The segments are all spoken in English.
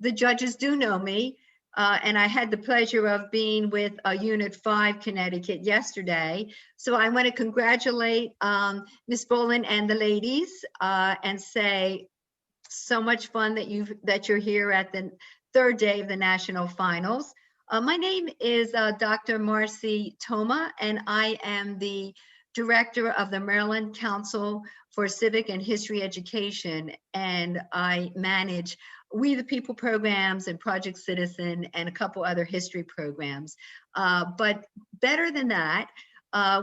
the judges do know me, and I had the pleasure of being with Unit 5 Connecticut yesterday. So I want to congratulate Ms. Bolin and the ladies and say so much fun that you're here at the third day of the national finals. My name is Dr. Marcy Toma, and I am the director of the Maryland Council for Civic and History Education, and I manage We the People programs and Project Citizen and a couple other history programs. But better than that,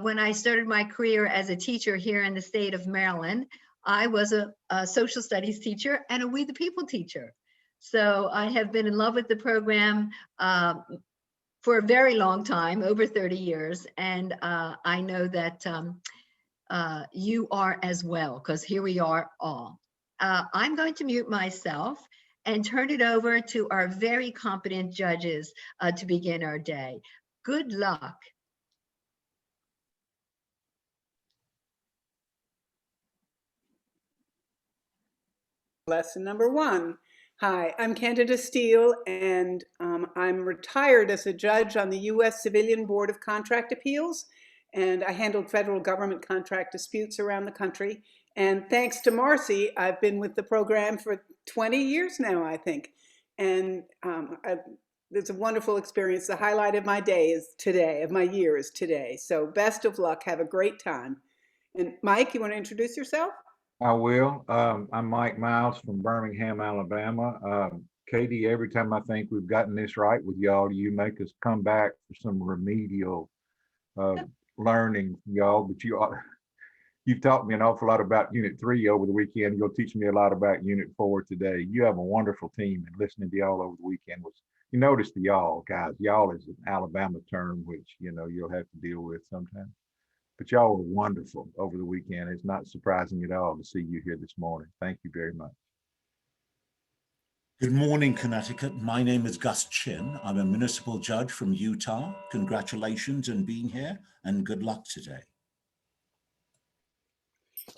when I started my career as a teacher here in the state of Maryland, I was a social studies teacher and a We the People teacher. So I have been in love with the program for a very long time, over 30 years. And I know that you are as well, because here we are all. I'm going to mute myself and turn it over to our very competent judges to begin our day. Good luck. Lesson number 1. Hi, I'm Candida Steele, and I'm retired as a judge on the U.S. Civilian Board of Contract Appeals, and I handled federal government contract disputes around the country. And thanks to Marcy, I've been with the program for 20 years now, I think. And it's a wonderful experience. The highlight of my day is today, of my year is today. So best of luck. Have a great time. And Mike, you want to introduce yourself? I will. I'm Mike Miles from Birmingham, Alabama. Katie, every time I think we've gotten this right with y'all, you make us come back for some remedial learning, y'all. But you've taught me an awful lot about Unit 3 over the weekend. You'll teach me a lot about Unit 4 today. You have a wonderful team, and listening to y'all over the weekend was, you notice the y'all, guys. Y'all is an Alabama term, which, you'll have to deal with sometimes. But y'all were wonderful over the weekend. It's not surprising at all to see you here this morning. Thank you very much. Good morning, Connecticut. My name is Gus Chin. I'm a municipal judge from Utah. Congratulations on being here, and good luck today.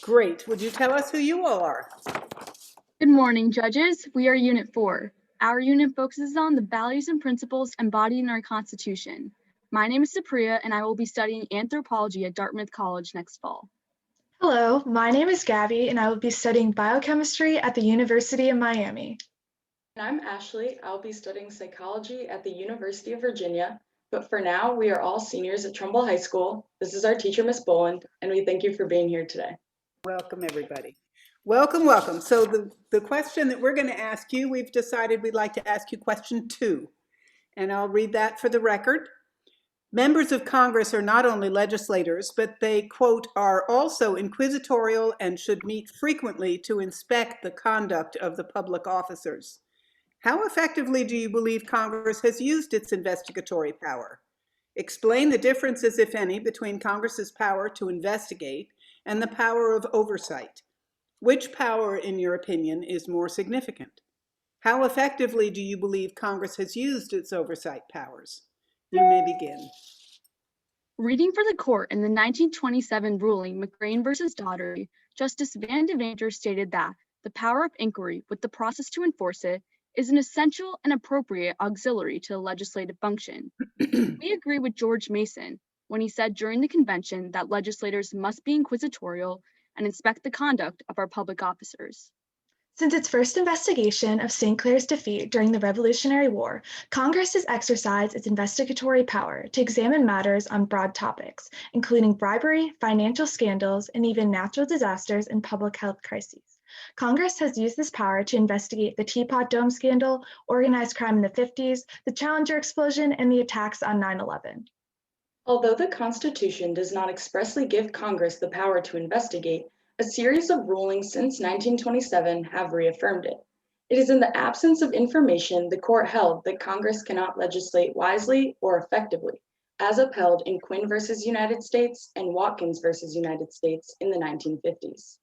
Great. Would you tell us who you all are? Good morning, judges. We are Unit 4. Our unit focuses on the values and principles embodied in our Constitution. My name is Supriya, and I will be studying anthropology at Dartmouth College next fall. Hello, my name is Gabby, and I will be studying biochemistry at the University of Miami. And I'm Ashley. I'll be studying psychology at the University of Virginia. But for now, we are all seniors at Trumbull High School. This is our teacher, Miss Boland, and we thank you for being here today. Welcome, everybody. Welcome, welcome. So the question that we're going to ask you, we've decided we'd like to ask you question 2. And I'll read that for the record. Members of Congress are not only legislators, but they, quote, are also inquisitorial and should meet frequently to inspect the conduct of the public officers. How effectively do you believe Congress has used its investigatory power? Explain the differences, if any, between Congress's power to investigate and the power of oversight. Which power, in your opinion, is more significant? How effectively do you believe Congress has used its oversight powers? You may begin. Reading for the court in the 1927 ruling McGrain versus Daugherty, Justice Van Devanter stated that the power of inquiry with the process to enforce it is an essential and appropriate auxiliary to the legislative function. We agree with George Mason when he said during the convention that legislators must be inquisitorial and inspect the conduct of our public officers. Since its first investigation of St. Clair's defeat during the Revolutionary War, Congress has exercised its investigatory power to examine matters on broad topics, including bribery, financial scandals, and even natural disasters and public health crises. Congress has used this power to investigate the Teapot Dome scandal, organized crime in the 50s, the Challenger explosion, and the attacks on 9/11. Although the Constitution does not expressly give Congress the power to investigate, a series of rulings since 1927 have reaffirmed it. It is in the absence of information the court held that Congress cannot legislate wisely or effectively, as upheld in Quinn versus United States and Watkins versus United States in the 1950s.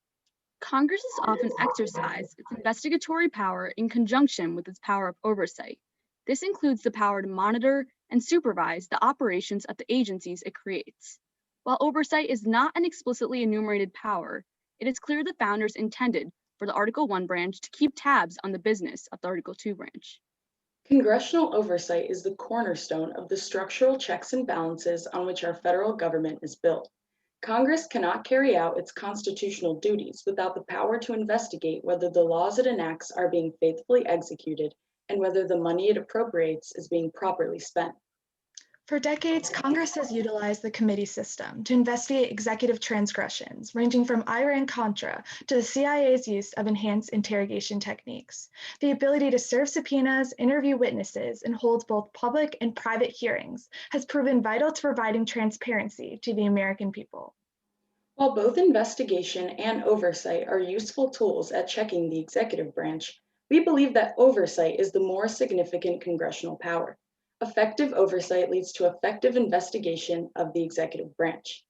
Congress has often exercised its investigatory power in conjunction with its power of oversight. This includes the power to monitor and supervise the operations of the agencies it creates. While oversight is not an explicitly enumerated power, it is clear the founders intended for the Article I branch to keep tabs on the business of the Article II branch. Congressional oversight is the cornerstone of the structural checks and balances on which our federal government is built. Congress cannot carry out its constitutional duties without the power to investigate whether the laws it enacts are being faithfully executed and whether the money it appropriates is being properly spent. For decades, Congress has utilized the committee system to investigate executive transgressions, ranging from Iran-Contra to the CIA's use of enhanced interrogation techniques. The ability to serve subpoenas, interview witnesses, and hold both public and private hearings has proven vital to providing transparency to the American people. While both investigation and oversight are useful tools at checking the executive branch, we believe that oversight is the more significant congressional power. Effective oversight leads to effective investigation of the executive branch.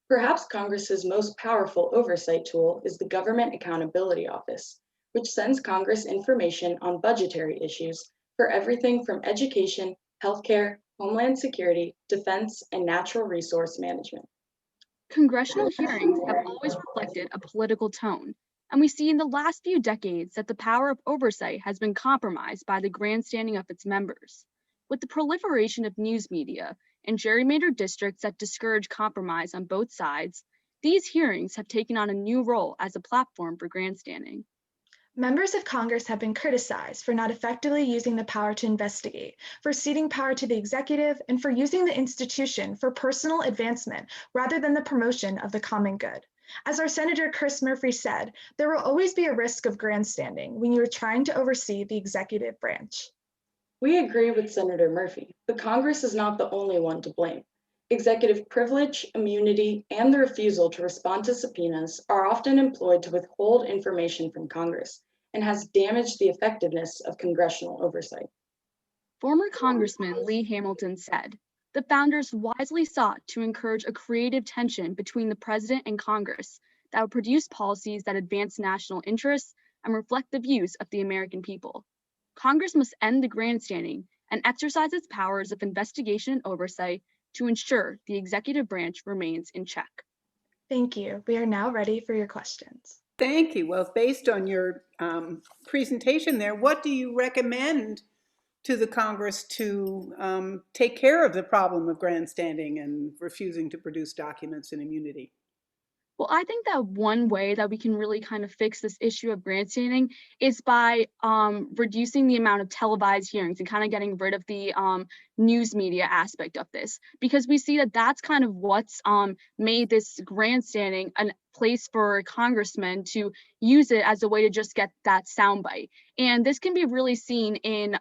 Perhaps Congress's most powerful oversight tool is the Government Accountability Office, which sends Congress information on budgetary issues for everything from education, healthcare, homeland security, defense, and natural resource management. Congressional hearings have always reflected a political tone, and we see in the last few decades that the power of oversight has been compromised by the grandstanding of its members. With the proliferation of news media and gerrymandered districts that discourage compromise on both sides, these hearings have taken on a new role as a platform for grandstanding. Members of Congress have been criticized for not effectively using the power to investigate, for ceding power to the executive, and for using the institution for personal advancement rather than the promotion of the common good. As our Senator Chris Murphy said, there will always be a risk of grandstanding when you are trying to oversee the executive branch. We agree with Senator Murphy, but Congress is not the only one to blame. Executive privilege, immunity, and the refusal to respond to subpoenas are often employed to withhold information from Congress and has damaged the effectiveness of congressional oversight. Former Congressman Lee Hamilton said, "The founders wisely sought to encourage a creative tension between the president and Congress that would produce policies that advance national interests and reflect the views of the American people. Congress must end the grandstanding and exercise its powers of investigation and oversight to ensure the executive branch remains in check." Thank you. We are now ready for your questions. Thank you. Well, based on your presentation there, what do you recommend to the Congress to take care of the problem of grandstanding and refusing to produce documents and immunity? Well, I think that one way that we can really kind of fix this issue of grandstanding is by reducing the amount of televised hearings and kind of getting rid of the news media aspect of this, because we see that that's kind of what's made this grandstanding a place for congressmen to use it as a way to just get that soundbite. And this can be really seen in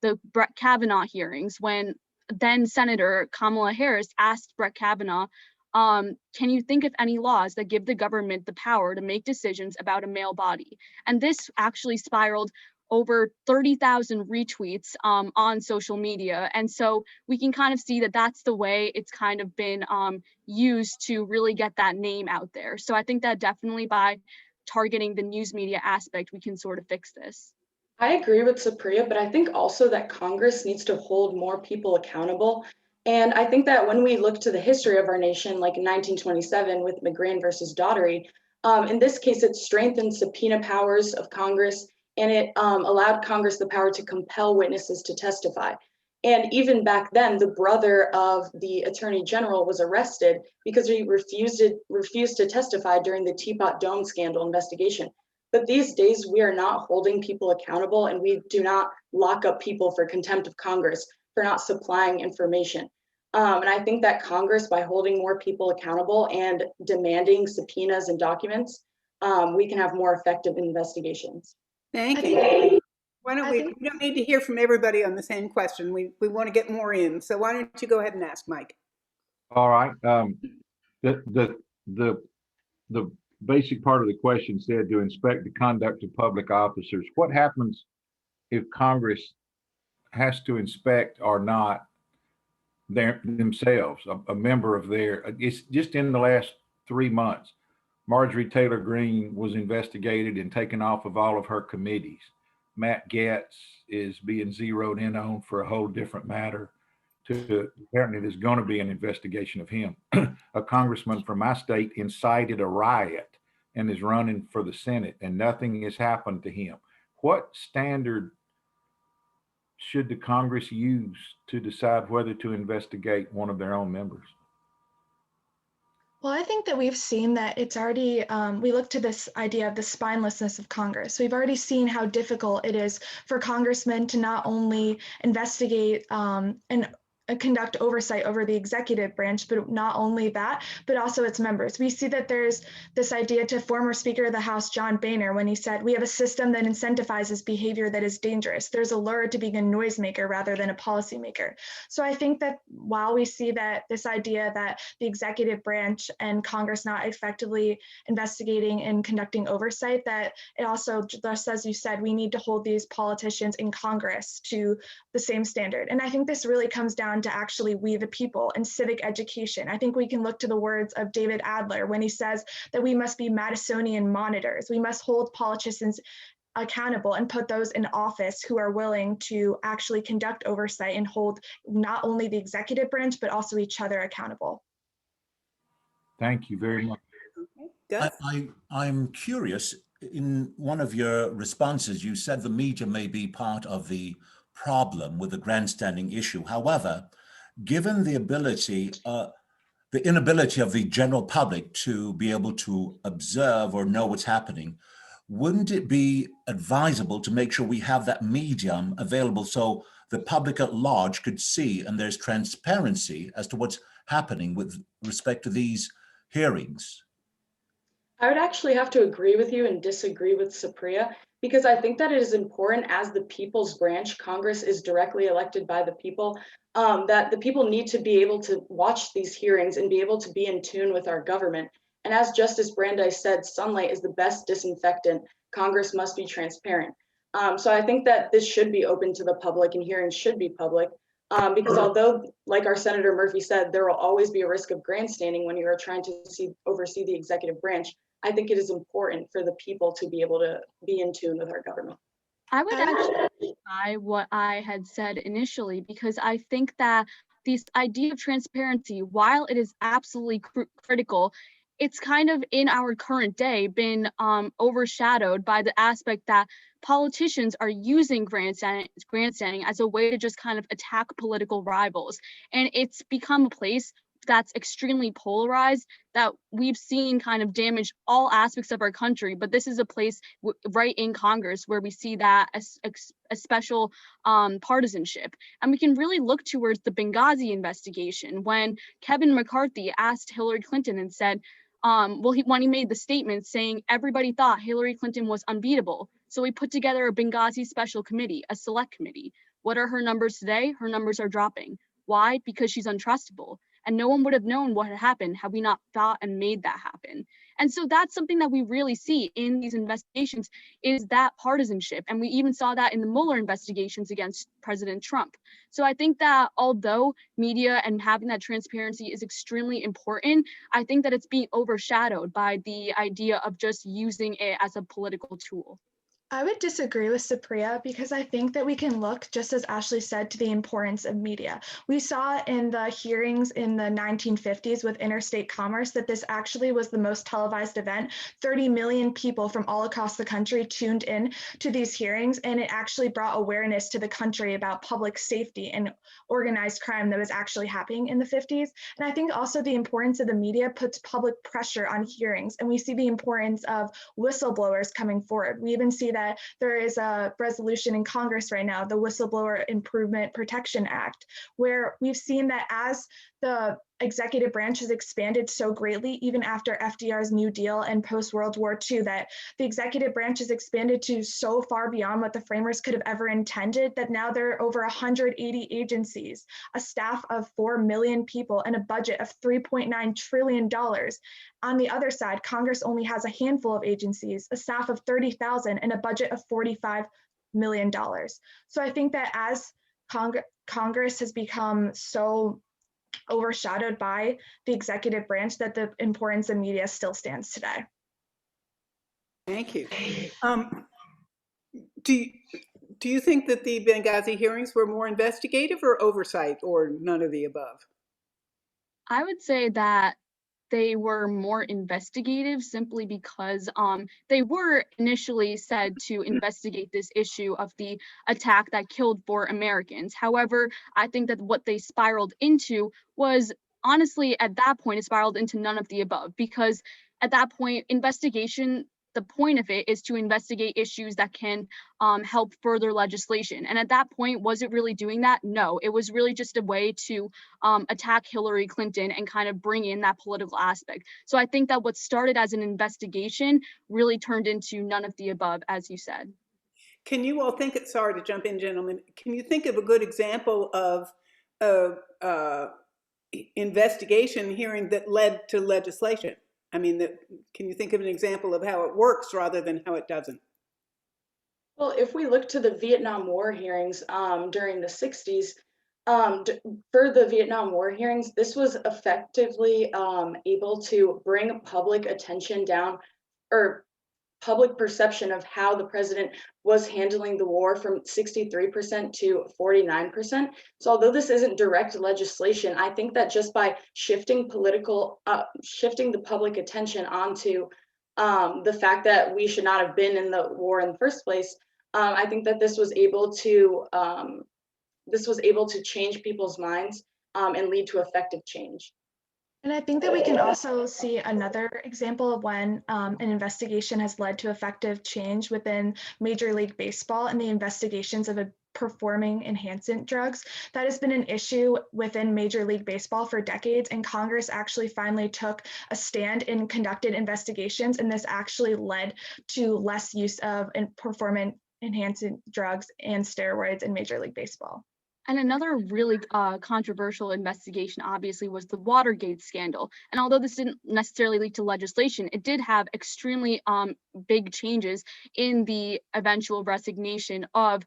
the Brett Kavanaugh hearings when then Senator Kamala Harris asked Brett Kavanaugh, can you think of any laws that give the government the power to make decisions about a male body? And this actually spiraled over 30,000 retweets on social media. And so we can kind of see that that's the way it's kind of been used to really get that name out there. So I think that definitely by targeting the news media aspect, we can sort of fix this. I agree with Supriya, but I think also that Congress needs to hold more people accountable. And I think that when we look to the history of our nation, like in 1927 with McGrain versus Daugherty, in this case, it strengthened subpoena powers of Congress, and it allowed Congress the power to compel witnesses to testify. And even back then, the brother of the Attorney General was arrested because he refused to testify during the Teapot Dome scandal investigation. But these days, we are not holding people accountable, and we do not lock up people for contempt of Congress for not supplying information. And I think that Congress, by holding more people accountable and demanding subpoenas and documents, we can have more effective investigations. Thank you. Why don't we don't need to hear from everybody on the same question. We want to get more in. So why don't you go ahead and ask, Mike? All right. The basic part of the question said to inspect the conduct of public officers. What happens if Congress has to inspect or not themselves, a member of their, it's just in the last 3 months, Marjorie Taylor Greene was investigated and taken off of all of her committees. Matt Gaetz is being zeroed in on for a whole different matter. Apparently there's going to be an investigation of him. A congressman from my state incited a riot and is running for the Senate, and nothing has happened to him. What standard should the Congress use to decide whether to investigate one of their own members? Well, I think that we've seen that it's already, we look to this idea of the spinelessness of Congress. We've already seen how difficult it is for congressmen to not only investigate and conduct oversight over the executive branch, but not only that, but also its members. We see that there's this idea to former Speaker of the House, John Boehner, when he said, we have a system that incentivizes behavior that is dangerous. There's a lure to being a noisemaker rather than a policymaker. So I think that while we see that this idea that the executive branch and Congress not effectively investigating and conducting oversight, that it also, just as you said, we need to hold these politicians in Congress to the same standard. And I think this really comes down to actually we the people and civic education. I think we can look to the words of David Adler when he says that we must be Madisonian monitors. We must hold politicians accountable and put those in office who are willing to actually conduct oversight and hold not only the executive branch, but also each other accountable. Thank you very much. Gus? I'm curious, in one of your responses, you said the media may be part of the problem with the grandstanding issue. However, given the inability of the general public to be able to observe or know what's happening, wouldn't it be advisable to make sure we have that medium available so the public at large could see and there's transparency as to what's happening with respect to these hearings? I would actually have to agree with you and disagree with Supriya, because I think that it is important, as the people's branch, Congress is directly elected by the people, that the people need to be able to watch these hearings and be able to be in tune with our government. And as Justice Brandeis said, sunlight is the best disinfectant. Congress must be transparent. So I think that this should be open to the public and hearings should be public. Because although, like our Senator Murphy said, there will always be a risk of grandstanding when you are trying to oversee the executive branch, I think it is important for the people to be able to be in tune with our government. I would actually deny what I had said initially, because I think that this idea of transparency, while it is absolutely critical, it's kind of in our current day been overshadowed by the aspect that politicians are using grandstanding as a way to just kind of attack political rivals. And it's become a place that's extremely polarized, that we've seen kind of damage all aspects of our country. But this is a place right in Congress where we see that a special partisanship. And we can really look towards the Benghazi investigation, when Kevin McCarthy asked Hillary Clinton and said, when he made the statement saying everybody thought Hillary Clinton was unbeatable. So we put together a Benghazi special committee, a select committee. What are her numbers today? Her numbers are dropping. Why? Because she's untrustable. And no one would have known what had happened had we not thought and made that happen. And so that's something that we really see in these investigations, is that partisanship. And we even saw that in the Mueller investigations against President Trump. So I think that although media and having that transparency is extremely important, I think that it's being overshadowed by the idea of just using it as a political tool. I would disagree with Supriya, because I think that we can look, just as Ashley said, to the importance of media. We saw in the hearings in the 1950s with interstate commerce that this actually was the most televised event. 30 million people from all across the country tuned in to these hearings, and it actually brought awareness to the country about public safety and organized crime that was actually happening in the 50s. And I think also the importance of the media puts public pressure on hearings, and we see the importance of whistleblowers coming forward. We even see that there is a resolution in Congress right now, the Whistleblower Improvement Protection Act, where we've seen that as the executive branch has expanded so greatly, even after FDR's New Deal and post-World War II, that the executive branch has expanded to so far beyond what the framers could have ever intended, that now there are over 180 agencies, a staff of 4 million people, and a budget of $3.9 trillion. On the other side, Congress only has a handful of agencies, a staff of 30,000, and a budget of $45 million. So I think that as Congress has become so overshadowed by the executive branch, that the importance of media still stands today. Thank you. Do you think that the Benghazi hearings were more investigative or oversight, or none of the above? I would say that they were more investigative simply because they were initially said to investigate this issue of the attack that killed 4 Americans. However, I think that what they spiraled into was honestly, at that point, it spiraled into none of the above, because at that point, the point of it is to investigate issues that can help further legislation. And at that point, was it really doing that? No, it was really just a way to attack Hillary Clinton and kind of bring in that political aspect. So I think that what started as an investigation really turned into none of the above, as you said. Can you all think it, sorry to jump in, gentlemen, can you think of a good example of a investigation hearing that led to legislation? I mean, can you think of an example of how it works rather than how it doesn't? Well, if we look to the Vietnam War hearings during the 60s, for the Vietnam War hearings, this was effectively able to bring public attention down, or public perception of how the president was handling the war, from 63% to 49%. So although this isn't direct legislation, I think that just by shifting the public attention onto the fact that we should not have been in the war in the first place, I think that this was able to change people's minds and lead to effective change. And I think that we can also see another example of when an investigation has led to effective change within Major League Baseball and the investigations of performing enhancement drugs. That has been an issue within Major League Baseball for decades, and Congress actually finally took a stand and conducted investigations, and this actually led to less use of performance enhancing drugs and steroids in Major League Baseball. And another really controversial investigation, obviously, was the Watergate scandal. And although this didn't necessarily lead to legislation, it did have extremely big changes in the eventual resignation of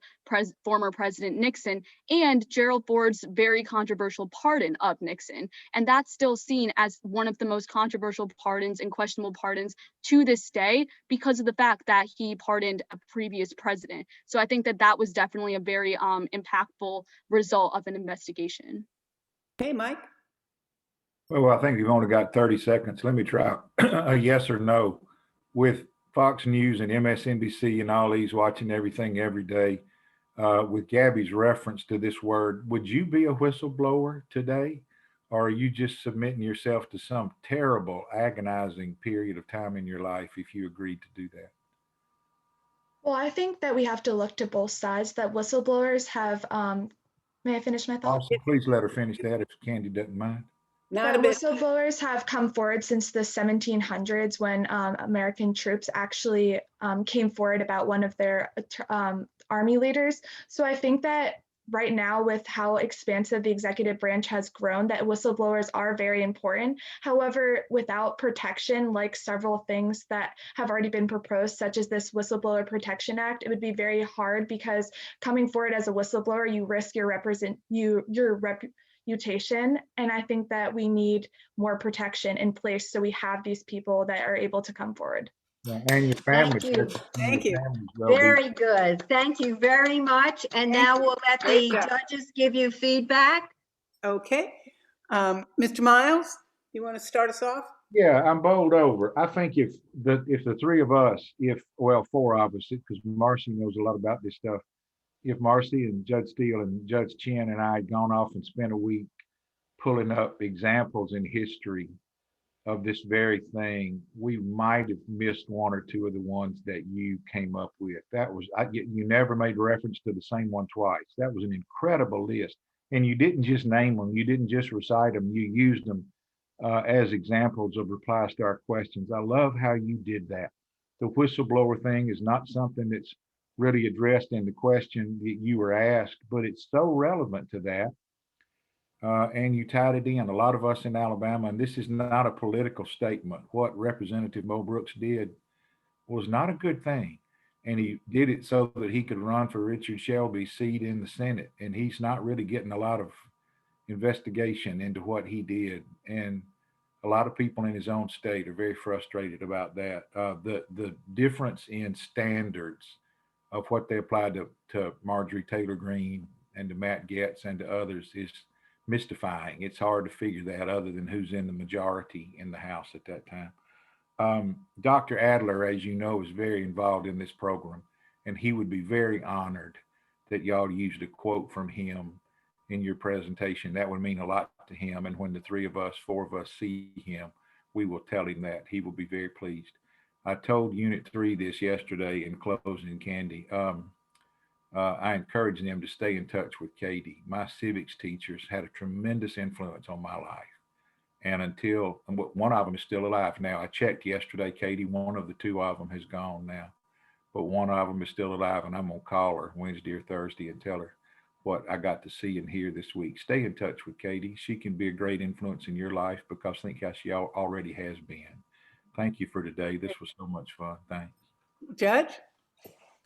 former President Nixon and Gerald Ford's very controversial pardon of Nixon. And that's still seen as one of the most controversial pardons and questionable pardons to this day because of the fact that he pardoned a previous president. So I think that that was definitely a very impactful result of an investigation. Hey, Mike. Well, I think you've only got 30 seconds. Let me try a yes or no. With Fox News and MSNBC and all these watching everything every day, with Gabby's reference to this word, would you be a whistleblower today? Or are you just submitting yourself to some terrible, agonizing period of time in your life if you agreed to do that? Well, I think that we have to look to both sides, that whistleblowers have, may I finish my thought? Also, please let her finish that if Candy doesn't mind. Not a bit. Whistleblowers have come forward since the 1700s when American troops actually came forward about one of their army leaders. So I think that right now, with how expansive the executive branch has grown, that whistleblowers are very important. However, without protection, like several things that have already been proposed, such as this Whistleblower Protection Act, it would be very hard because coming forward as a whistleblower, you risk your reputation. And I think that we need more protection in place so we have these people that are able to come forward. Yeah, and your family. Thank you. Thank you. Very good. Thank you very much. And now we'll let the judges give you feedback. Okay. Mr. Miles, you want to start us off? Yeah, I'm bowled over. I think if the three of us, four of us, because Marcy knows a lot about this stuff, if Marcy and Judge Steele and Judge Chin and I had gone off and spent a week pulling up examples in history of this very thing, we might have missed one or two of the ones that you came up with. That was, you never made reference to the same one twice. That was an incredible list. And you didn't just name them, you didn't just recite them, you used them as examples of replies to our questions. I love how you did that. The whistleblower thing is not something that's really addressed in the question that you were asked, but it's so relevant to that. And you tied it in. A lot of us in Alabama, and this is not a political statement, what Representative Mo Brooks did was not a good thing. And he did it so that he could run for Richard Shelby's seat in the Senate. And he's not really getting a lot of investigation into what he did. And a lot of people in his own state are very frustrated about that. The difference in standards of what they applied to Marjorie Taylor Greene and to Matt Gaetz and to others is mystifying. It's hard to figure that other than who's in the majority in the House at that time. Dr. Adler, as you know, is very involved in this program, and he would be very honored that y'all used a quote from him in your presentation. That would mean a lot to him. And when the four of us see him, we will tell him that. He will be very pleased. I told Unit 3 this yesterday in closing candy. I encourage them to stay in touch with Katie. My civics teachers had a tremendous influence on my life. And until one of them is still alive now, I checked yesterday, Katie, one of the two of them has gone now, but one of them is still alive, and I'm going to call her Wednesday or Thursday and tell her what I got to see and hear this week. Stay in touch with Katie. She can be a great influence in your life because think how she already has been. Thank you for today. This was so much fun. Thanks. Judge?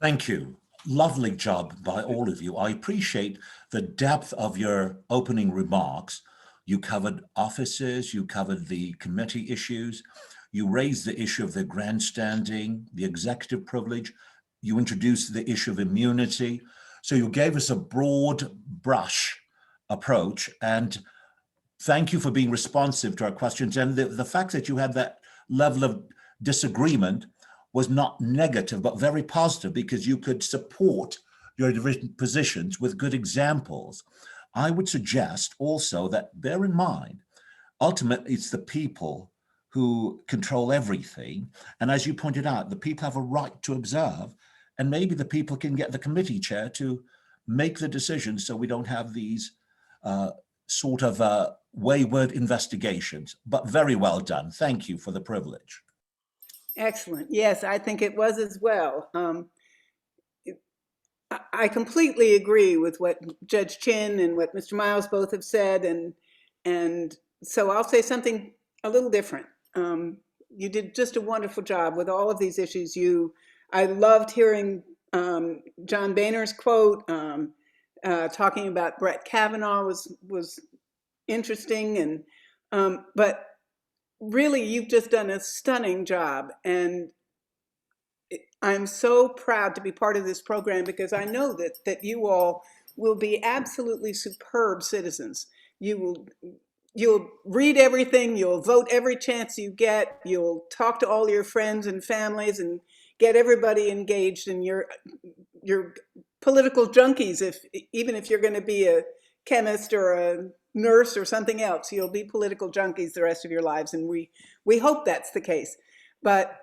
Thank you. Lovely job by all of you. I appreciate the depth of your opening remarks. You covered offices, you covered the committee issues, you raised the issue of the grandstanding, the executive privilege, you introduced the issue of immunity. So you gave us a broad brush approach, and thank you for being responsive to our questions. And the fact that you had that level of disagreement was not negative, but very positive, because you could support your different positions with good examples. I would suggest also that bear in mind, ultimately it's the people who control everything. And as you pointed out, the people have a right to observe, and maybe the people can get the committee chair to make the decisions so we don't have these sort of wayward investigations. But very well done. Thank you for the privilege. Excellent. Yes, I think it was as well. I completely agree with what Judge Chin and what Mr. Miles both have said, and so I'll say something a little different. You did just a wonderful job with all of these issues. I loved hearing John Boehner's quote. Talking about Brett Kavanaugh was interesting, but really, you've just done a stunning job, and I'm so proud to be part of this program because I know that you all will be absolutely superb citizens. You'll read everything, you'll vote every chance you get, you'll talk to all your friends and families and get everybody engaged in your political junkies. Even if you're going to be a chemist or a nurse or something else, you'll be political junkies the rest of your lives, and we hope that's the case. But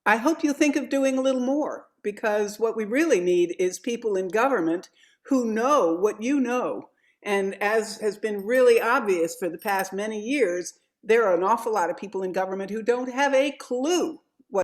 I hope you think of doing a little more, because what we really need is people in government who know what you know. And as has been really obvious for the past many years, there are an awful lot of people in government who don't have a clue